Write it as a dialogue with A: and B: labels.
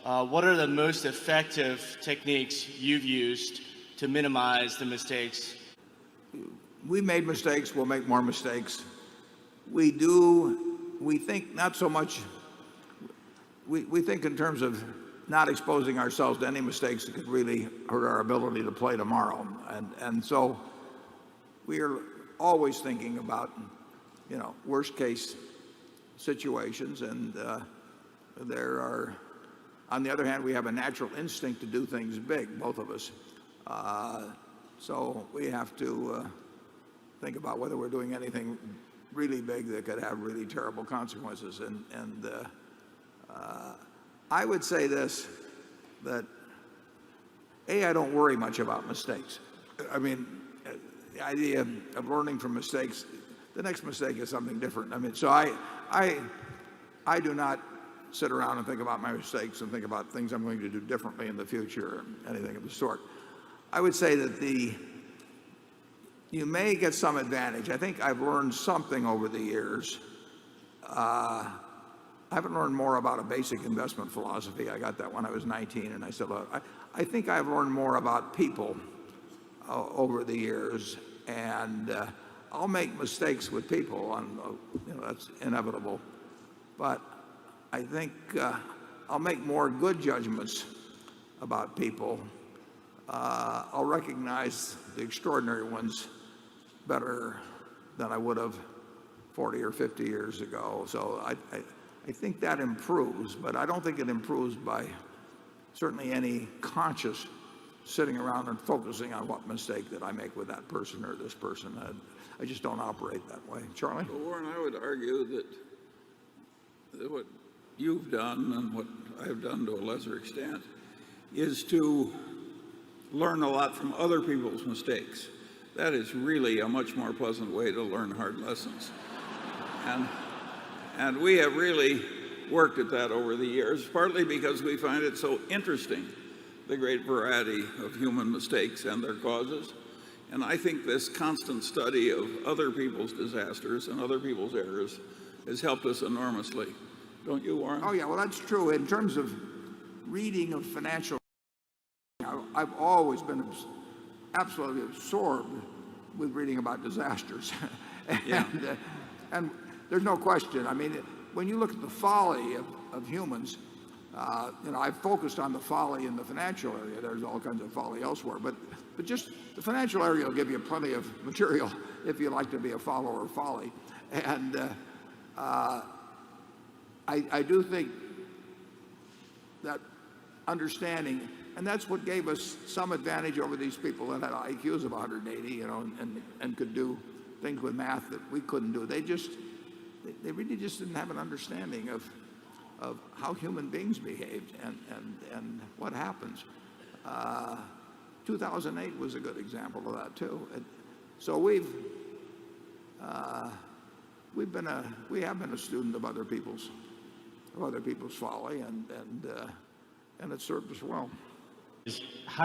A: what are the most effective techniques you've used to minimize the mistakes?
B: We made mistakes. We'll make more mistakes. We think not so much, we think in terms of not exposing ourselves to any mistakes that could really hurt our ability to play tomorrow. And so we are always thinking about, worst case situations. And there are, on the other hand, we have a natural instinct to do things big, both of us. So we have to think about whether we're doing anything really big that could have really terrible consequences. And I would say this, that I don't worry much about mistakes. I mean, the idea of learning from mistakes, the next mistake is something different. I mean, so I do not sit around and think about my mistakes and think about things I'm going to do differently in the future or anything of the sort. I would say that you may get some advantage. I think I've learned something over the years. I haven't learned more about a basic investment philosophy. I got that when I was 19, and I said, look, I think I've learned more about people over the years, and I'll make mistakes with people, and that's inevitable. But I think I'll make more good judgments about people. I'll recognize the extraordinary ones better than I would have 40 or 50 years ago. So I think that improves, but I don't think it improves by certainly any conscious sitting around and focusing on what mistake did I make with that person or this person. I just don't operate that way. Charlie?
C: Well, Warren, I would argue that what you've done and what I've done to a lesser extent is to learn a lot from other people's mistakes. That is really a much more pleasant way to learn hard lessons. And we have really worked at that over the years, partly because we find it so interesting, the great variety of human mistakes and their causes. And I think this constant study of other people's disasters and other people's errors has helped us enormously. Don't you, Warren?
B: Oh, yeah, well, that's true. In terms of reading of financial, I've always been absolutely absorbed with reading about disasters. And there's no question. I mean, when you look at the folly of humans, I've focused on the folly in the financial area. There's all kinds of folly elsewhere. But just the financial area will give you plenty of material if you like to be a follower of folly. And I do think that understanding, and that's what gave us some advantage over these people that had IQs of 180, and could do things with math that we couldn't do. They really just didn't have an understanding of how human beings behaved and what happens. 2008 was a good example of that too. So we have been a student of other people's folly, and it served us well.
A: How